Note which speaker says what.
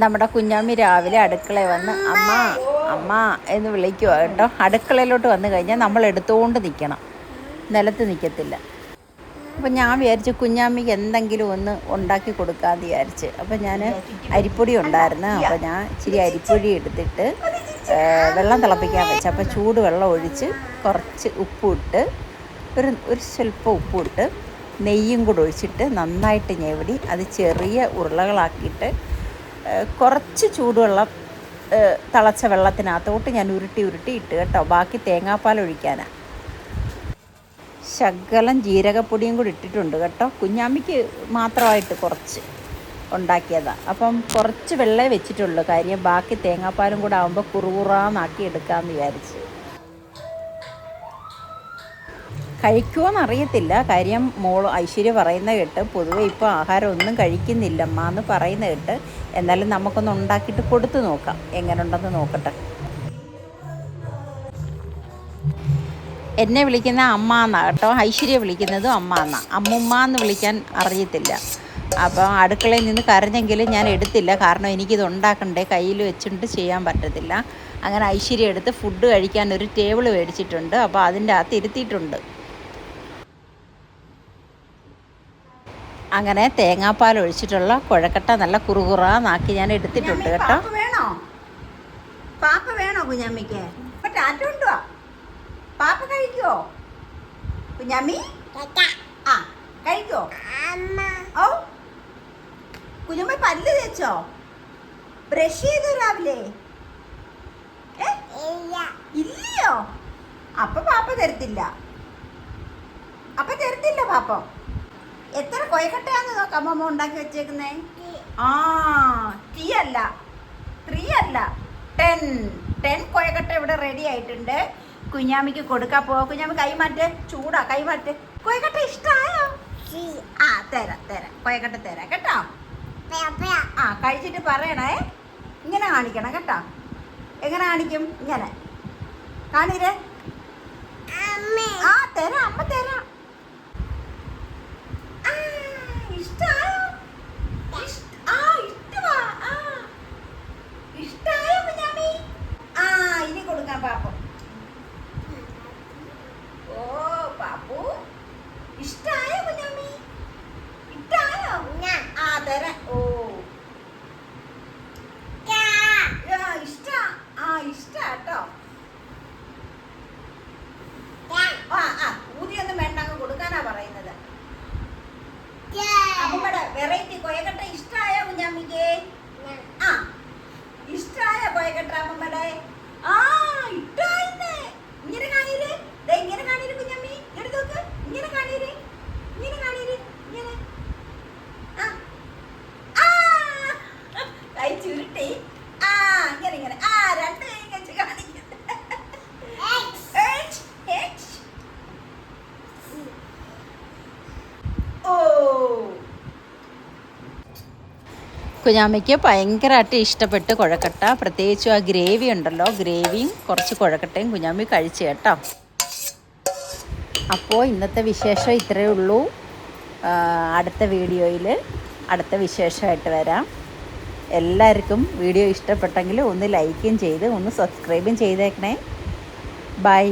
Speaker 1: നമ്മുടെ കുഞ്ഞാമ്മി രാവിലെ അടുക്കളയിൽ വന്ന് അമ്മ അമ്മ എന്ന് വിളിക്കുക കേട്ടോ. അടുക്കളയിലോട്ട് വന്നു കഴിഞ്ഞാൽ നമ്മൾ എടുത്തുകൊണ്ട് നിൽക്കണം, നിലത്ത് നിൽക്കത്തില്ല. അപ്പം ഞാൻ വിചാരിച്ചു കുഞ്ഞാമ്മിക്ക് എന്തെങ്കിലും ഒന്ന് ഉണ്ടാക്കി കൊടുക്കാമെന്ന് വിചാരിച്ച്. അപ്പം ഞാൻ അരിപ്പൊടി ഉണ്ടായിരുന്നു. അപ്പോൾ ഞാൻ ഇച്ചിരി അരിപ്പൊടി എടുത്തിട്ട് വെള്ളം തിളപ്പിക്കാൻ വെച്ചു. അപ്പോൾ ചൂട് വെള്ളം ഒഴിച്ച് കുറച്ച് ഉപ്പിട്ട് ഒരു സ്വല്പം ഉപ്പിട്ട് നെയ്യും കൂടെ ഒഴിച്ചിട്ട് നന്നായിട്ട് ഞെവടി അത് ചെറിയ ഉരുളകളാക്കിയിട്ട് കുറച്ച് ചൂടുവെള്ളം തിളച്ച വെള്ളത്തിനകത്തോട്ട് ഞാൻ ഉരുട്ടി ഇട്ട് കേട്ടോ. ബാക്കി തേങ്ങാപ്പാൽ ഒഴിക്കാനാണ്. ശകലം ജീരകപ്പൊടിയും കൂടി ഇട്ടിട്ടുണ്ട് കേട്ടോ. കുഞ്ഞാമ്മിക്ക് മാത്രമായിട്ട് കുറച്ച് ഉണ്ടാക്കിയതാണ്. അപ്പം കുറച്ച് വെള്ളമേ വെച്ചിട്ടുള്ളൂ. കാര്യം ബാക്കി തേങ്ങാപ്പാലും കൂടെ ആകുമ്പോൾ കുറുകുറാന്നാക്കി എടുക്കാമെന്ന് വിചാരിച്ച്. കഴിക്കുമോയെന്നറിയത്തില്ല. കാര്യം ഐശ്വര്യ പറയുന്ന കേട്ട് പൊതുവെ ഇപ്പോൾ ആഹാരം ഒന്നും കഴിക്കുന്നില്ലമ്മ എന്ന് പറയുന്ന കേട്ട്. എന്നാലും നമുക്കൊന്ന് ഉണ്ടാക്കിയിട്ട് കൊടുത്തു നോക്കാം, എങ്ങനെ ഉണ്ടെന്ന് നോക്കട്ടെ. എന്നെ വിളിക്കുന്ന അമ്മ എന്നാണ് കേട്ടോ. ഐശ്വര്യ വിളിക്കുന്നതും അമ്മ എന്നാണ്. അമ്മുമ്മ എന്ന് വിളിക്കാൻ അറിയത്തില്ല. അപ്പോൾ അടുക്കളയിൽ നിന്ന് കരഞ്ഞെങ്കിലും ഞാൻ എടുത്തില്ല. കാരണം എനിക്കിത് ഉണ്ടാക്കണ്ടേ, കയ്യിൽ വെച്ചിട്ട് ചെയ്യാൻ പറ്റത്തില്ല. അങ്ങനെ ഐശ്വര്യ എടുത്ത് ഫുഡ് കഴിക്കാൻ ഒരു ടേബിൾ മേടിച്ചിട്ടുണ്ട്. അപ്പോൾ അതിൻ്റെ അകത്ത് ഇരുത്തിയിട്ടുണ്ട്. അങ്ങനെ തേങ്ങാപ്പാൽ ഒഴിച്ചിട്ടുള്ള കുഴക്കട്ട നല്ല കുറുകുറാന്നാക്കി ഞാൻ എടുത്തിട്ടുണ്ട് കേട്ടോ.
Speaker 2: പാപ്പ വേണോ കുഞ്ഞാമ്മിക്ക്? ടാറ്റുണ്ടോ? പാപ്പ കഴിക്കോ കുഞ്ഞാമ്മി? ആ കഴിക്കോ? ഓ കുഞ്ഞമ്മ പല്ല് തേച്ചോ? ബ്രഷ് ചെയ്തോ രാവിലെ? ഇല്ലയോ? അപ്പൊ പാപ്പ തരത്തില്ല. പാപ്പ എത്ര കൊയക്കട്ടയാന്ന് നോക്കാം അമ്മ ഉണ്ടാക്കി വെച്ചേക്കുന്നേ. ആ ടീ അല്ല, 3 അല്ല, 10 കൊയക്കട്ട ഇവിടെ റെഡി ആയിട്ടുണ്ട്. കുഞ്ഞാമ്മിക്ക് കൊടുക്കാൻ പോവാ. കുഞ്ഞാമ്മി കൈമാറ്റ്, ചൂടാ കൈമാറ്റ്. കൊയക്കട്ട ഇഷ്ടമായോ? ആ തരാം കൊയക്കട്ട തരാം കേട്ടോ. ആ കഴിച്ചിട്ട് പറയണേ. ഇങ്ങനെ കാണിക്കണം കേട്ടോ. എങ്ങനെ കാണിക്കും? ഇങ്ങനെ കാണിരേ. ആ തരാം, അമ്മ തരാം. ഇഷ്ടായോ കുഞ്ഞാമ്മി? ആ ഇനി കൊടുക്കാം പാപ്പു. ഓ പാപ്പു ഇഷ്ടായോ കുഞ്ഞാമ്മി? ഇഷ്ടായോ? ആ തരാം. ഓ ഇഷ്ടാട്ടോ. ഊതിയൊന്നും വേണ്ട, അങ്ങ് കൊടുക്കാനാ പറയുന്നത്. അമ്മയുടെ വെറൈറ്റി കൊയക്കട്ട ഇഷ്ടായോ കുഞ്ഞാമ്മിക്ക്? ആ ഇഷ്ടായ കൊയക്കട്ട അമ്മയുടെ? ആ ഇഷ്ടായിന്ന്. ഇങ്ങനെ കാണിര്, ഇങ്ങനെ കാണിര് കുഞ്ഞാമ്മി. എടുത്ത് നോക്ക്. ഇങ്ങനെ കാണിര്, ഇങ്ങനെ കൈ ചുരുട്ടി. ആ ഇങ്ങനെ ആ 2 കൈ വെച്ച് കാണിക്കുന്നു.
Speaker 1: കുഞ്ഞാമ്മയ്ക്ക് ഭയങ്കരമായിട്ട് ഇഷ്ടപ്പെട്ട് കുഴക്കട്ട. പ്രത്യേകിച്ചും ആ ഗ്രേവി ഉണ്ടല്ലോ, ഗ്രേവിയും കുറച്ച് കുഴക്കട്ടയും കുഞ്ഞാമ്മി കഴിച്ചു കേട്ടോ. അപ്പോൾ ഇന്നത്തെ വിശേഷം ഇത്രയേ ഉള്ളൂ. അടുത്ത വീഡിയോയിൽ അടുത്ത വിശേഷമായിട്ട് വരാം. എല്ലാവർക്കും വീഡിയോ ഇഷ്ടപ്പെട്ടെങ്കിൽ ഒന്ന് ലൈക്കും ചെയ്ത് ഒന്ന് സബ്സ്ക്രൈബും ചെയ്തേക്കണേ. ബൈ.